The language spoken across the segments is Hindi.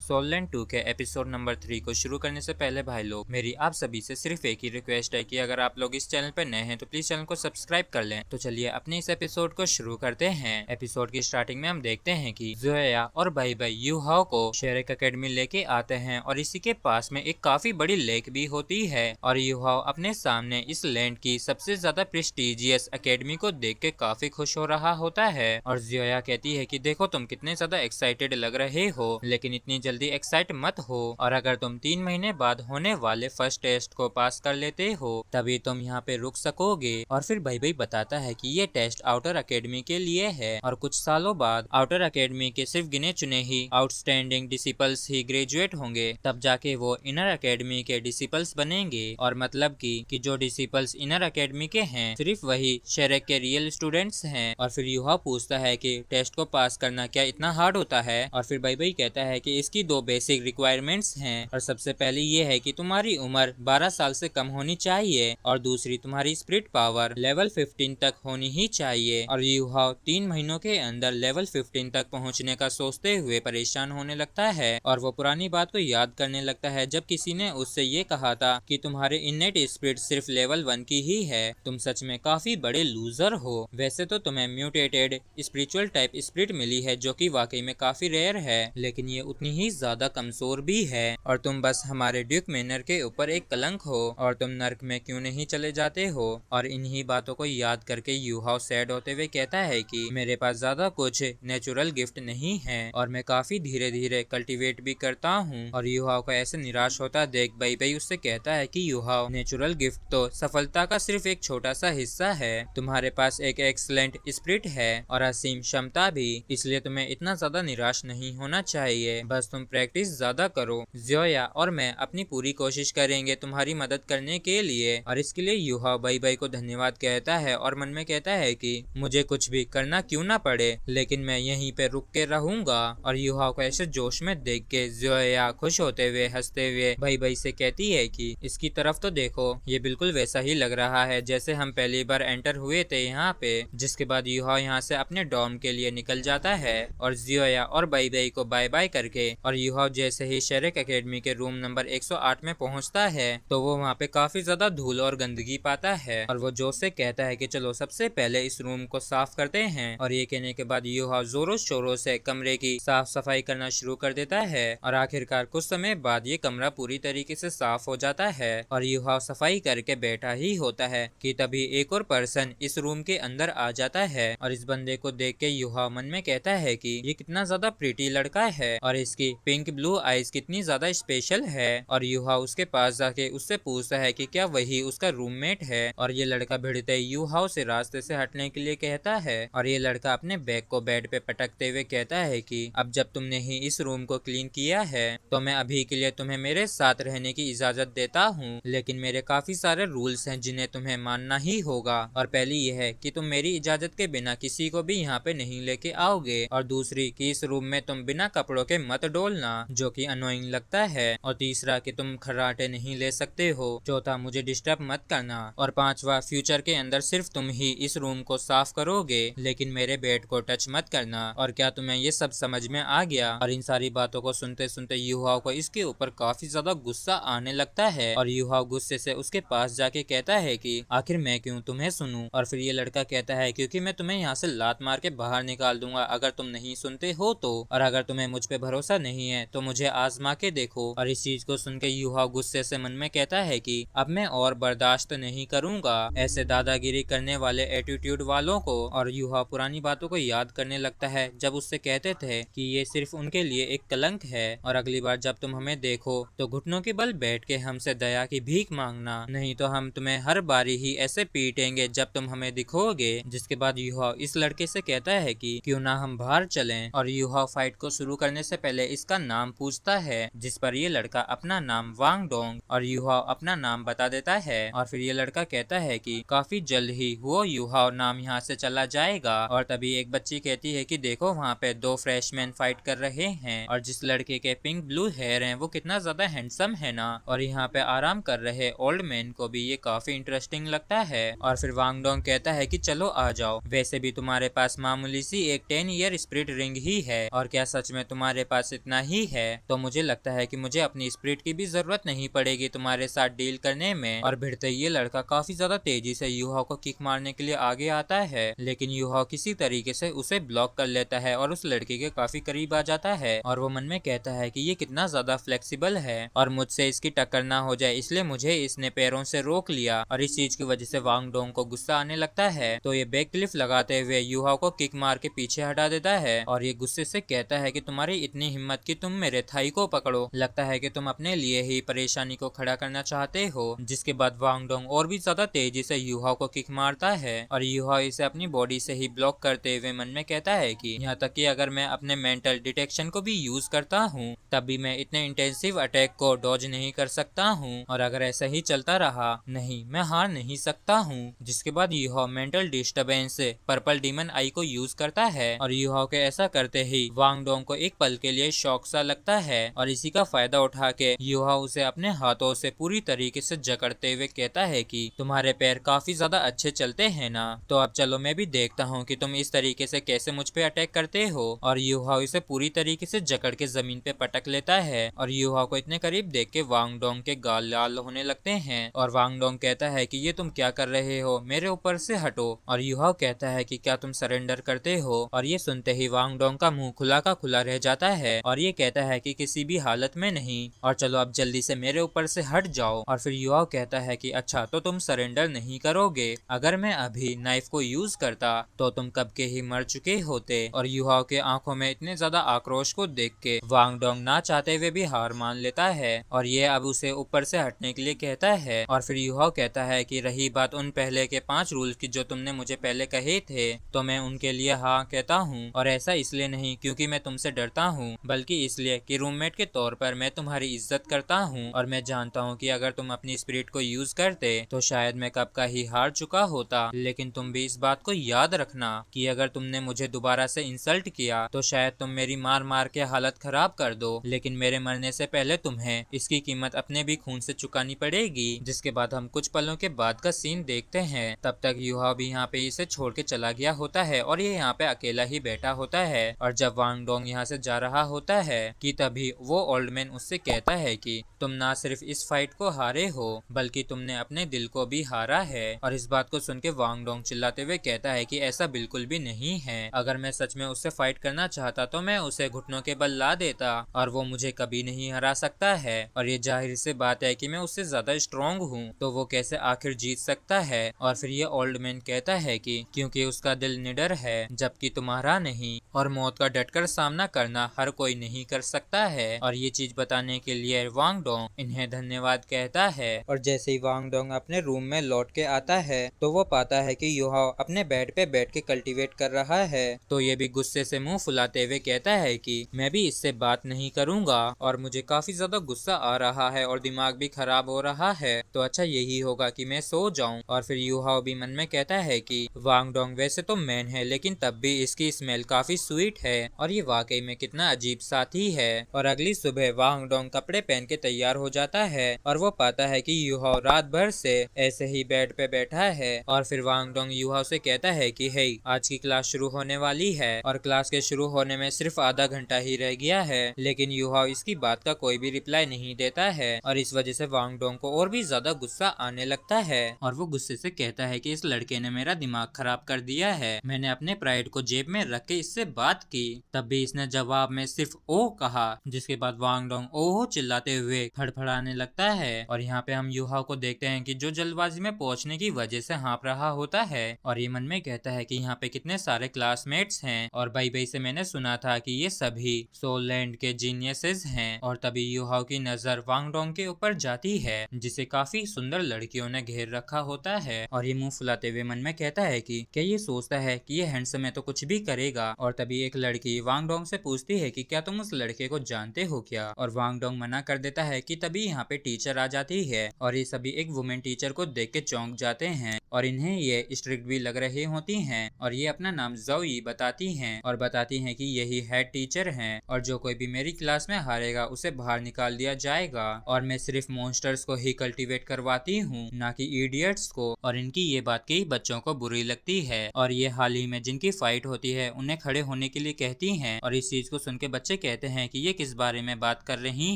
सोललैंड 2 के एपिसोड नंबर 3 को शुरू करने से पहले भाई लोग मेरी आप सभी से सिर्फ एक ही रिक्वेस्ट है कि अगर आप लोग इस चैनल पर नए हैं तो प्लीज चैनल को सब्सक्राइब कर लें। तो चलिए अपने इस एपिसोड को शुरू करते हैं। एपिसोड की स्टार्टिंग में हम देखते हैं कि जोया और भाई भाई यूहाओ को शेरेक एकेडमी लेके आते हैं और इसी के पास में एक काफी बड़ी लेक भी होती है और यूहाओ अपने सामने इस लैंड की सबसे ज्यादा प्रेस्टिजियस एकेडमी को देख के काफी खुश हो रहा होता है और जोया कहती है कि देखो तुम कितने ज्यादा एक्साइटेड लग रहे हो, लेकिन इतनी जल्दी एक्साइट मत हो और अगर तुम 3 महीने बाद होने वाले फर्स्ट टेस्ट को पास कर लेते हो तभी तुम यहाँ पे रुक सकोगे। और फिर भाई भाई बताता है कि ये टेस्ट आउटर एकेडमी के लिए है और कुछ सालों बाद आउटर एकेडमी के सिर्फ गिने चुने ही आउटस्टैंडिंग डिसिपल्स ही ग्रेजुएट होंगे, तब जाके वो इनर एकेडमी के डिसिपल्स बनेंगे। और मतलब कि जो डिसिपल्स इनर एकेडमी के हैं सिर्फ वही शेरेक के रियल स्टूडेंट्स हैं। और फिर यूहा पूछता है कि टेस्ट को पास करना क्या इतना हार्ड होता है और फिर भाई भाई कहता है कि इसकी 2 बेसिक रिक्वायरमेंट्स हैं और सबसे पहली ये है कि तुम्हारी उम्र 12 साल से कम होनी चाहिए और दूसरी तुम्हारी स्पिरिट पावर लेवल 15 तक होनी ही चाहिए। और यूहाओ 3 महीनों के अंदर लेवल 15 तक पहुंचने का सोचते हुए परेशान होने लगता है और वो पुरानी बात को याद करने लगता है जब किसी ने उससे ये कहा था कि तुम्हारे इन्नेट स्पिरिट सिर्फ लेवल 1 की ही है, तुम सच में काफी बड़े लूजर हो। वैसे तो तुम्हें म्यूटेटेड स्पिरिचुअल टाइप स्पिरिट मिली है जो कि वाकई में काफी रेयर है, लेकिन ये उतनी ही ज्यादा कमजोर भी है और तुम बस हमारे ड्यूक मैनर के ऊपर एक कलंक हो और तुम नर्क में क्यों नहीं चले जाते हो। और इन्हीं बातों को याद करके यूहाओ सैड होते हुए कहता है कि मेरे पास ज्यादा कुछ नेचुरल गिफ्ट नहीं है और मैं काफी धीरे धीरे कल्टीवेट भी करता हूँ। और यूहाओ को ऐसे निराश होता देख भाई भाई उससे कहता है कि यूहाओ नेचुरल गिफ्ट तो सफलता का सिर्फ एक छोटा सा हिस्सा है, तुम्हारे पास एक एक्सलेंट स्पिरिट है और असीम क्षमता भी, इसलिए तुम्हें इतना ज्यादा निराश नहीं होना चाहिए, बस तुम प्रैक्टिस ज्यादा करो। जोया और मैं अपनी पूरी कोशिश करेंगे तुम्हारी मदद करने के लिए। और इसके लिए यूहाओ भाई भाई को धन्यवाद कहता है और मन में कहता है कि मुझे कुछ भी करना क्यों ना पड़े लेकिन मैं यहीं पे रुक के रहूंगा। और यूहाओ को ऐसे जोश में देख के जोया खुश होते हुए हंसते हुए भाई भाई से कहती है कि इसकी तरफ तो देखो, ये बिल्कुल वैसा ही लग रहा है जैसे हम पहली बार एंटर हुए थे यहाँ पे। जिसके बाद यूहाओ यहाँ से अपने डॉर्म के लिए निकल जाता है और जोया और बाई बाई को बाय बाय करके और यूहाओ जैसे ही शेरेक एकेडमी के रूम नंबर 108 में पहुंचता है तो वो वहाँ पे काफी ज्यादा धूल और गंदगी पाता है और वो जोश से कहता है कि चलो सबसे पहले इस रूम को साफ करते हैं। और ये कहने के बाद यूहाओ जोरों शोरों से कमरे की साफ सफाई करना शुरू कर देता है और आखिरकार कुछ समय बाद ये कमरा पूरी तरीके से साफ हो जाता है और यूहाओ सफाई करके बैठा ही होता है कि तभी एक और पर्सन इस रूम के अंदर आ जाता है और इस बंदे को देख के यूहाओ मन में कहता है कि ये कितना ज्यादा प्रीटी लड़का है और इसकी पिंक ब्लू आईज कितनी ज्यादा स्पेशल है। और यूहाओ उसके पास जाके उससे पूछता है कि क्या वही उसका रूममेट है और ये लड़का भिड़ते यूहाओ से रास्ते से हटने के लिए कहता है और ये लड़का अपने बैग को बेड पे पटकते हुए कहता है कि अब जब तुमने ही इस रूम को क्लीन किया है तो मैं अभी के लिए तुम्हें मेरे साथ रहने की इजाजत देता हूँ, लेकिन मेरे काफी सारे रूल्स हैं जिन्हें तुम्हें मानना ही होगा। और पहली यह है कि तुम मेरी इजाजत के बिना किसी को भी यहाँ पे नहीं लेके आओगे और दूसरी कि इस रूम में तुम बिना कपड़ों के मत डोलना जो कि अनोइंग लगता है और तीसरा कि तुम खर्राटे नहीं ले सकते हो, चौथा मुझे डिस्टर्ब मत करना और पांचवा फ्यूचर के अंदर सिर्फ तुम ही इस रूम को साफ करोगे लेकिन मेरे बेड को टच मत करना। और क्या तुम्हें ये सब समझ में आ गया। और इन सारी बातों को सुनते सुनते यूहाओ को इसके ऊपर काफी ज्यादा गुस्सा आने लगता है और यूहाओ गुस्से से उसके पास जाके कहता है कि आखिर मैं क्यों तुम्हें सुनूं। और फिर ये लड़का कहता है क्योंकि मैं तुम्हें यहाँ से लात मार के बाहर निकाल दूंगा अगर तुम नहीं सुनते हो तो, और अगर तुम्हें मुझ पे भरोसा नहीं है तो मुझे आजमा के देखो। और इस चीज को सुन के यूहाओ गुस्से से मन में कहता है कि अब मैं और बर्दाश्त नहीं करूंगा ऐसे दादागिरी करने वाले एटीट्यूड वालों को। और यूहाओ पुरानी बातों को याद करने लगता है जब उससे कहते थे कि ये सिर्फ उनके लिए एक कलंक है और अगली बार जब तुम हमें देखो तो घुटनों के बल बैठ के हमसे दया की भीख मांगना, नहीं तो हम तुम्हें हर बारी ही ऐसे पीटेंगे जब तुम हमें दिखोगे। जिसके बाद यूहाओ इस लड़के से कहता है कि क्यों ना हम बाहर चलें। और यूहाओ फाइट को शुरू करने से पहले इसका नाम पूछता है जिस पर ये लड़का अपना नाम वांग डोंग और यूहाओ अपना नाम बता देता है। और फिर ये लड़का कहता है कि काफी जल्द ही वो यूहाओ नाम यहाँ से चला जाएगा। और तभी एक बच्ची कहती है कि देखो वहाँ पे 2 फ्रेशमैन फाइट कर रहे हैं और जिस लड़के के पिंक ब्लू हेयर हैं वो कितना ज्यादा हैंडसम है ना। और यहाँ पे आराम कर रहे ओल्ड मैन को भी ये काफी इंटरेस्टिंग लगता है। और फिर वांग डोंग कहता है कि चलो आ जाओ, वैसे भी तुम्हारे पास मामूली सी एक 10 ईयर स्पिरिट रिंग ही है और क्या सच में तुम्हारे पास इतना करना ही है, तो मुझे लगता है कि मुझे अपनी स्पिरिट की भी जरूरत नहीं पड़ेगी तुम्हारे साथ डील करने में। और भिड़ते ये लड़का काफी ज्यादा तेजी से यूहाओ को किक मारने के लिए आगे आता है, लेकिन यूहाओ किसी तरीके से उसे ब्लॉक कर लेता है और उस लड़के के काफी करीब आ जाता है। और वो मन में कहता है कि ये कितना ज्यादा फ्लेक्सिबल है और मुझसे इसकी टक्कर ना हो जाए, इसलिए मुझे इसने पैरों से रोक लिया। और इस चीज की वजह से वांग डोंग को गुस्सा आने लगता है, तो ये बैक क्लिफ लगाते हुए यूहाओ को किक मार के पीछे हटा देता है और ये गुस्से से कहता है कि तुम्हारी इतनी हिम्मत कि तुम मेरे थाई को पकड़ो, लगता है कि तुम अपने लिए ही परेशानी को खड़ा करना चाहते हो। जिसके बाद वांग डोंग और भी ज्यादा तेजी से यूहाओ को किक मारता है और यूहाओ इसे अपनी बॉडी से ही ब्लॉक करते हुए मन में कहता है कि यहाँ तक कि अगर मैं अपने मेंटल डिटेक्शन को भी यूज करता हूँ तब भी मैं इतने इंटेंसिव अटैक को डॉज नहीं कर सकता हूँ, और अगर ऐसा ही चलता रहा नहीं मैं हार नहीं सकता हूँ। जिसके बाद यूहाओ मेंटल डिस्टर्बेंस से पर्पल डीमन आई को यूज करता है और यूहाओ के ऐसा करते ही वांग डोंग को एक पल के लिए शॉक सा लगता है और इसी का फायदा उठा के यूहाओ उसे अपने हाथों से पूरी तरीके से जकड़ते हुए कहता है कि तुम्हारे पैर काफी ज्यादा अच्छे चलते हैं ना, तो अब चलो मैं भी देखता हूँ कि तुम इस तरीके से कैसे मुझ पे अटैक करते हो। और यूहाओ इसे पूरी तरीके से जकड़ के जमीन पे पटक लेता है और यूहाओ को इतने करीब देख के वांग डोंग के गाल लाल होने लगते हैं और वांग डोंग कहता है कि ये तुम क्या कर रहे हो, मेरे ऊपर से हटो। और यूहाओ कहता है कि क्या तुम सरेंडर करते हो, और ये सुनते ही वांग डोंग का मुंह खुला का खुला रह जाता है और ये कहता है कि किसी भी हालत में नहीं, और चलो अब जल्दी से मेरे ऊपर से हट जाओ। और फिर यूहाओ कहता है कि अच्छा तो तुम सरेंडर नहीं करोगे, अगर मैं अभी नाइफ को यूज करता तो तुम कब के ही मर चुके होते। और यूहाओ के आंखों में इतने ज्यादा आक्रोश को देख के वांग डोंग ना चाहते हुए भी हार मान लेता है और ये अब उसे ऊपर से हटने के लिए कहता है। और फिर यूहाओ कहता है कि रही बात उन पहले के 5 रूल्स की जो तुमने मुझे पहले कहे थे, तो मैं उनके लिए हाँ कहता हूँ, और ऐसा इसलिए नहीं क्योंकि मैं तुमसे डरता हूँ, बल्कि इसलिए कि रूममेट के तौर पर मैं तुम्हारी इज्जत करता हूँ और मैं जानता हूँ कि अगर तुम अपनी स्पिरिट को यूज करते तो शायद मैं कब का ही हार चुका होता। लेकिन तुम भी इस बात को याद रखना कि अगर तुमने मुझे दोबारा से इंसल्ट किया तो शायद तुम मेरी मार मार के हालत खराब कर दो, लेकिन मेरे मरने से पहले तुम्हें इसकी कीमत अपने भी खून से चुकानी पड़ेगी। जिसके बाद हम कुछ पलों के बाद का सीन देखते हैं। तब तक यूहाओ भी यहाँ पे इसे छोड़ के चला गया होता है और ये यहाँ पे अकेला ही बैठा होता है। और जब वांग डोंग यहाँ से जा रहा होता है कि तभी वो ओल्ड मैन उससे कहता है कि तुम ना सिर्फ इस फाइट को हारे हो बल्कि तुमने अपने दिल को भी हारा है। और इस बात को सुन के वांग डोंग चिल्लाते हुए कहता है कि ऐसा बिल्कुल भी नहीं है, अगर मैं सच में उससे फाइट करना चाहता तो मैं उसे घुटनों के बल ला देता और वो मुझे कभी नहीं हरा सकता है। और ये जाहिर सी बात है कि मैं उससे ज्यादा स्ट्रॉन्ग हूँ, तो वो कैसे आखिर जीत सकता है। और फिर ये ओल्ड मैन कहता है कि क्योंकि उसका दिल निडर है जबकि तुम्हारा नहीं, और मौत का डटकर सामना करना हर कोई नहीं कर सकता है। और ये चीज बताने के लिए वांग डोंग इन्हें धन्यवाद कहता है। और जैसे ही वांग डोंग अपने रूम में लौट के आता है तो वो पाता है कि यूहाओ अपने बेड पे बैठ के कल्टीवेट कर रहा है, तो ये भी गुस्से से मुंह फुलाते हुए कहता है कि मैं भी इससे बात नहीं करूंगा और मुझे काफी ज्यादा गुस्सा आ रहा है और दिमाग भी खराब हो रहा है, तो अच्छा यही होगा कि मैं सो जाऊं। और फिर यूहाओ भी मन में कहता है कि वांग डोंग वैसे तो मैन है लेकिन तब भी इसकी स्मेल काफी स्वीट है और ये वाकई में कितना अजीब साथी है। और अगली सुबह वांग डोंग कपड़े पहन के तैयार हो जाता है और वो पाता है कि यूहाओ रात भर से ऐसे ही बेड पे बैठा है। और फिर वांग डोंग यूहाओ से कहता है कि हे आज की क्लास शुरू होने वाली है और क्लास के शुरू होने में सिर्फ आधा घंटा ही रह गया है, लेकिन यूहाओ इसकी बात का कोई भी रिप्लाई नहीं देता है और इस वजह से वांग डोंग को और भी ज्यादा गुस्सा आने लगता है और वो गुस्से से कहता है कि इस लड़के ने मेरा दिमाग खराब कर दिया है, मैंने अपने प्राइड को जेब में रख के इससे बात की, तब भी इसने जवाब में सिर्फ ओ कहा। जिसके बाद वांग डोंग ओहो चिल्लाते हुए फड़फड़ाने लगता है। और यहाँ पे हम यूहाओ को देखते हैं कि जो जल्दबाजी में पहुंचने की वजह से हाँफ रहा होता है और ये मन में कहता है कि यहाँ पे कितने सारे क्लासमेट्स हैं और भाई भाई से मैंने सुना था कि ये सभी सोल लैंड के जीनियसेस हैं। और तभी यूहाओ की नजर वांग डोंग के ऊपर जाती है जिसे काफी सुंदर लड़कियों ने घेर रखा होता है और ये मुंह फुलाते हुए मन में कहता है कि क्या ये सोचता है कि ये हैंडसम है तो कुछ भी करेगा। और तभी एक लड़की वांग डोंग से पूछती है कि क्या तुम उस लड़के को जानते हो क्या, और वांग डोंग मना कर देता है कि तभी यहाँ पे टीचर आ जाती है और ये सभी एक वुमेन टीचर को देख के चौंक जाते हैं और इन्हें ये स्ट्रिक्ट भी लग रही होती हैं और ये अपना नाम जोई बताती हैं और बताती हैं कि यही हेड टीचर हैं और जो कोई भी मेरी क्लास में हारेगा उसे बाहर निकाल दिया जाएगा और मैं सिर्फ मॉन्स्टर्स को ही कल्टीवेट करवाती हूँ, ना कि इडियट्स को। और इनकी ये बात कई बच्चों को बुरी लगती है और ये हाल ही में जिनकी फाइट होती है उन्हें खड़े होने के लिए कहती हैं और इस चीज को सुन के बच्चे कहते हैं कि ये किस बारे में बात कर रही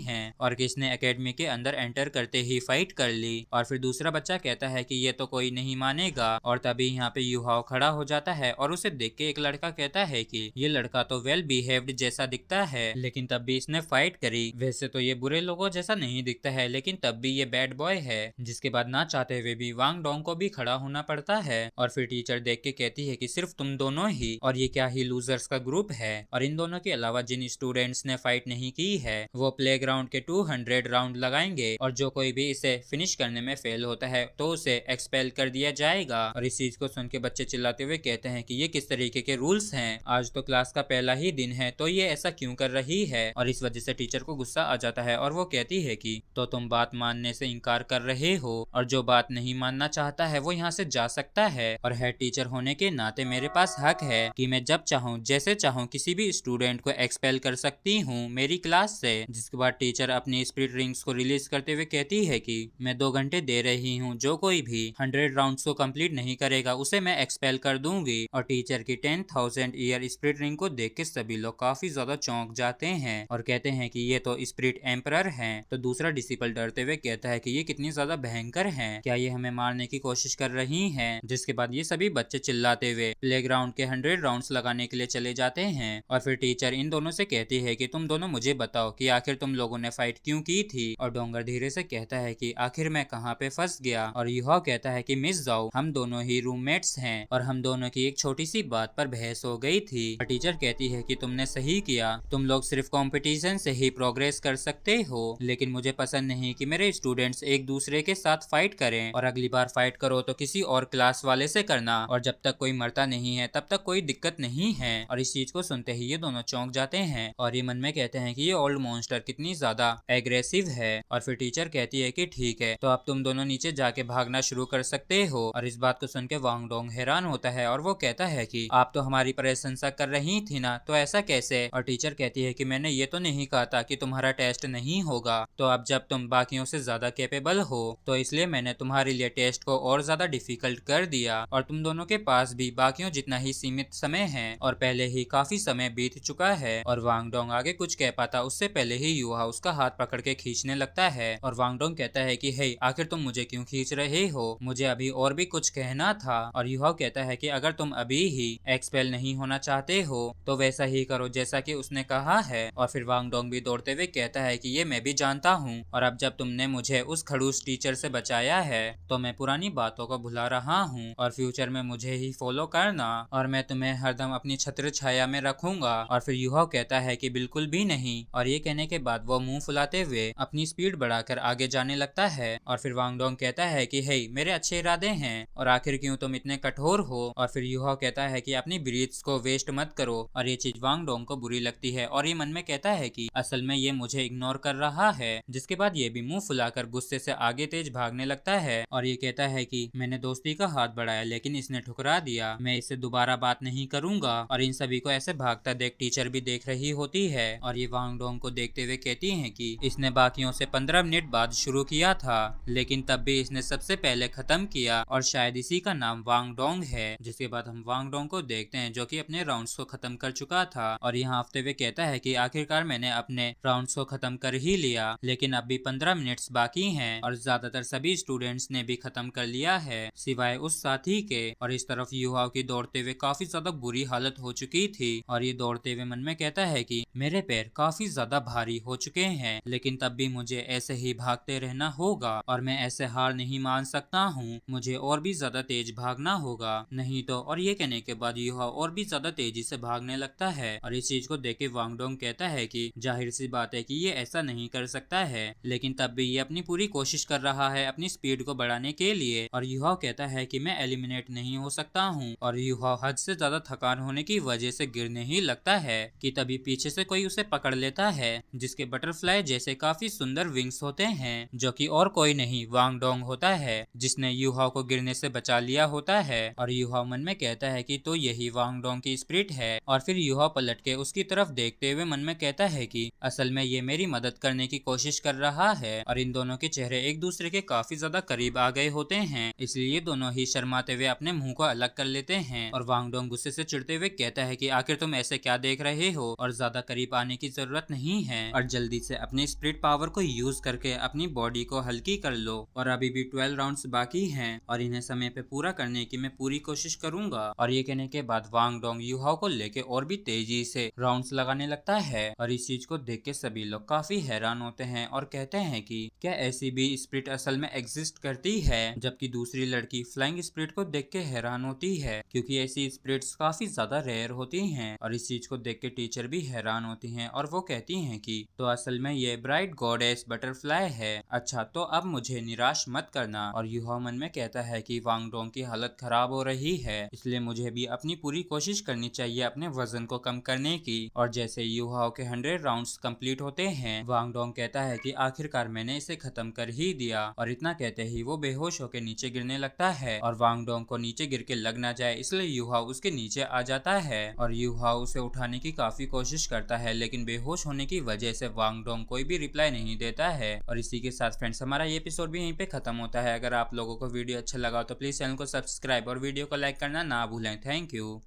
हैं और किसने एकेडमी के अंदर एंटर करते ही फाइट कर ली। और फिर दूसरा बच्चा कहता है कि ये तो कोई नहीं मानेगा और तभी यहाँ पे युहाओ खड़ा हो जाता है और उसे देख के एक लड़का कहता है कि ये लड़का तो वेल बिहेव्ड जैसा दिखता है, लेकिन तब भी इसने फाइट करी। वैसे तो ये बुरे लोगों जैसा नहीं दिखता है, लेकिन तब भी ये बैड बॉय है। जिसके बाद ना चाहते हुए भी वांग डोंग को भी खड़ा होना पड़ता है और फिर टीचर देख के कहती है कि सिर्फ तुम दोनों ही, और ये क्या ही लूजर्स का ग्रुप है। और इन दोनों के अलावा जिन स्टूडेंट्स ने फाइट नहीं की है वो प्लेग्राउंड के 200 राउंड लगाएंगे और जो कोई भी इसे फिनिश करने में फेल होता है तो उसे एक्सपेल कर दिया जाएगा। और इस चीज को सुन के बच्चे चिल्लाते हुए कहते हैं कि ये किस तरीके के रूल्स हैं, आज तो क्लास का पहला ही दिन है तो ये ऐसा क्यों कर रही है। और इस वजह से टीचर को गुस्सा आ जाता है और वो कहती है कि तो तुम बात मानने से इनकार कर रहे हो और जो बात नहीं मानना चाहता है वो यहाँ से जा सकता है। और हेड टीचर होने के नाते मेरे पास हक है कि मैं जब चाहूँ जैसे चाहूँ किसी भी स्टूडेंट को एक्सपेल कर सकती हूँ मेरी क्लास से। जिसके बाद टीचर अपनी स्पिरिट रिंग्स को रिलीज करते हुए कहती है कि मैं 2 घंटे दे रही हूँ, जो कोई भी 100 राउंड्स को कंप्लीट नहीं करेगा उसे मैं एक्सपेल कर दूंगी। और टीचर की 10,000 ईयर स्पिरिट रिंग को देख के सभी लोग काफी ज्यादा चौंक जाते हैं और कहते हैं कि ये तो स्पिरिट एम्परर हैं। तो दूसरा डिसिपल डरते हुए कहता है कि ये कितनी ज्यादा भयंकर हैं, क्या ये हमें मारने की कोशिश कर रही हैं। जिसके बाद ये सभी बच्चे चिल्लाते हुए प्लेग्राउंड के 100 राउंड्स लगाने के लिए चले जाते हैं। और फिर टीचर इन दोनों से कहती है कि तुम दोनों मुझे बताओ कि आखिर तुम लोगों ने फाइट क्यों की थी। और डोंगर धीरे से कहता है कि आखिर मैं कहाँ पे फंस गया। और युहाओ कहता है कि मिस जाओ, हम दोनों ही रूममेट्स हैं और हम दोनों की एक छोटी सी बात पर बहस हो गई थी। और टीचर कहती है कि तुमने सही किया, तुम लोग सिर्फ कंपटीशन से ही प्रोग्रेस कर सकते हो, लेकिन मुझे पसंद नहीं कि मेरे स्टूडेंट्स एक दूसरे के साथ फाइट करें और अगली बार फाइट करो तो किसी और क्लास वाले से करना और जब तक कोई मरता नहीं है तब तक कोई दिक्कत नहीं है। और इस चीज को सुनते ही ये दोनों चौंक जाते हैं और ये मन में कहते हैं कि ये ओल्ड मॉन्स्टर कितनी ज्यादा एग्रेसिव है। और फिर टीचर कहती है कि ठीक है तो अब तुम दोनों नीचे जाके भागना शुरू कर सकते हो। और इस बात को सुन के वांग डोंग हैरान होता है और वो कहता है कि आप तो हमारी प्रशंसा कर रही थी ना, तो ऐसा कैसे। और टीचर कहती है कि मैंने ये तो नहीं कहा था कि तुम्हारा टेस्ट नहीं होगा, तो अब जब तुम बाकियों से ज्यादा कैपेबल हो तो इसलिए मैंने तुम्हारे लिए टेस्ट को और ज्यादा डिफिकल्ट कर दिया। और तुम दोनों के पास भी बाकियों जितना ही सीमित समय है और पहले ही काफी समय बीत चुका है। और वांग डोंग आगे कुछ कह पाता उससे पहले ही युहा उसका हाथ पकड़ के खींचने लगता है। और वांग डोंग कहता है कि हे आखिर तुम मुझे क्यों खींच रहे हो, मुझे अभी और भी कुछ कहना था। और युहा कहता है कि अगर तुम अभी ही एक्सपेल नहीं होना चाहते हो तो वैसा ही करो जैसा कि उसने कहा है। और फिर वांग डोंग भी दौड़ते हुए कहता है कि ये मैं भी जानता हूँ और अब जब तुमने मुझे उस खड़ूस टीचर से बचाया है तो मैं पुरानी बातों को भुला रहा हूँ और फ्यूचर में मुझे ही फॉलो करना और मैं तुम्हें हरदम अपनी छत्र छाया में रखूंगा। और फिर युहा कहता है कि बिल्कुल भी नहीं। और ये कहने के बाद वो मुंह फुलाते हुए अपनी स्पीड बढ़ाकर आगे जाने लगता है। और फिर वांग डोंग कहता है कि हे मेरे अच्छे इरादे हैं और आखिर क्यों तुम इतने कठोर हो। और फिर युहा कहता है कि अपनी ब्रीथ्स को वेस्ट मत करो। और ये चीज वांग डोंग को बुरी लगती है और ये मन में कहता है कि असल में ये मुझे इग्नोर कर रहा है। जिसके बाद ये भी मुंह फुलाकर गुस्से से आगे तेज भागने लगता है और ये कहता है कि मैंने दोस्ती का हाथ बढ़ाया लेकिन इसने ठुकरा दिया, मैं इससे दोबारा बात नहीं करूंगा। और इन सभी को ऐसे भागता देख टीचर भी देख रही होती है और ये वांग डोंग को देखते हुए कहती है कि इसने बाकियों से 15 मिनट बाद शुरू किया था लेकिन तब भी इसने सबसे पहले खत्म किया और शायद इसी का नाम वांग डोंग है। जिसके बाद हम वांग डोंग को देखते हैं जो कि अपने राउंड्स को खत्म कर चुका था और यहाँ हफ्ते हुए कहता है कि आखिरकार मैंने अपने राउंड्स को खत्म कर ही लिया लेकिन अब भी 15 मिनट्स बाकी हैं और ज्यादातर सभी स्टूडेंट्स ने भी खत्म कर लिया है सिवाय उस साथी के। और इस तरफ युवाओं की दौड़ते हुए काफी ज्यादा बुरी हालत हो चुकी थी और ये दौड़ते हुए मन में कहता है कि मेरे पैर काफी ज्यादा भारी हो चुके हैं लेकिन तब भी मुझे ऐसे ही भागते रहना होगा और मैं ऐसे हार नहीं मान सकता हूँ, मुझे और भी ज्यादा तेज भागना होगा नहीं तो। और ये कहने के बाद युवा और भी ज्यादा तेजी से भागने लगता है और इस चीज को देख के वांग डोंग कहता है कि जाहिर सी बात है कि ये ऐसा नहीं कर सकता है लेकिन तब भी ये अपनी पूरी कोशिश कर रहा है अपनी स्पीड को बढ़ाने के लिए। और युवा कहता है कि मैं एलिमिनेट नहीं हो सकता हूँ और युवा हद से ज्यादा थकान होने की वजह से गिरने ही लगता है कि तभी पीछे से कोई उसे पकड़ लेता है जिसके बटरफ्लाई जैसे काफी सुंदर विंग्स होते हैं जो कि और कोई नहीं वांग डोंग होता है जिसने युहा को को गिरने से बचा लिया होता है और यूहाओ मन में कहता है कि तो यही वांग डोंग की स्पिरिट है। और फिर यूहाओ पलट के उसकी तरफ देखते हुए मन में कहता है कि असल में ये मेरी मदद करने की कोशिश कर रहा है। और इन दोनों के चेहरे एक दूसरे के काफी ज्यादा करीब आ गए होते हैं, इसलिए दोनों ही शर्माते हुए अपने मुंह को अलग कर लेते हैं। और वांग डोंग गुस्से से चिढ़ते हुए कहता है कि आखिर तुम ऐसे क्या देख रहे हो और ज्यादा करीब आने की जरूरत नहीं है और जल्दी से अपनी स्पिरिट पावर को यूज करके अपनी बॉडी को हल्की कर लो। और अभी भी 12 राउंड्स बाकी हैं और इन्हें समय पे पूरा करने की मैं पूरी कोशिश करूंगा। और ये कहने के बाद वांग डोंग यूहाओ को लेके और भी तेजी से राउंड्स लगाने लगता है। और इस चीज को देख के सभी लोग काफी हैरान होते हैं और कहते हैं कि क्या ऐसी भी स्पिरिट असल में एग्जिस्ट करती है। जबकि दूसरी लड़की फ्लाइंग स्पिरिट को देख के हैरान होती है क्योंकि ऐसी स्पिरिट्स काफी ज्यादा रेयर होती हैं। और इस चीज को देख के टीचर भी हैरान होती हैं और वो कहती हैं कि तो असल में ये ब्राइट गॉडेस बटरफ्लाई है। अच्छा, तो अब मुझे निराश मत करना। और यूहाओ मन में कहता है कि वांग डोंग की हालत खराब हो रही है, इसलिए मुझे भी अपनी पूरी कोशिश करनी चाहिए अपने वजन को कम करने की। और जैसे यूहाओ के 100 राउंड्स कंप्लीट होते हैं, वांग डोंग कहता है कि आखिरकार मैंने इसे खत्म कर ही दिया। और इतना कहते ही वो बेहोश होकर नीचे गिरने लगता है और वांग डोंग को नीचे गिर के लग ना जाए इसलिए यूहाओ उसके नीचे आ जाता है। और यूहाओ उसे उठाने की काफी कोशिश करता है, लेकिन बेहोश होने की वजह से वांग डोंग कोई भी रिप्लाई नहीं देता है। और इसी के साथ फ्रेंड्स हमारा ये एपिसोड भी यहीं पे खत्म होता है। अगर आप लोगों को वीडियो अच्छा लगा तो प्लीज चैनल को सब्सक्राइब और वीडियो को लाइक करना ना भूलें। Thank you.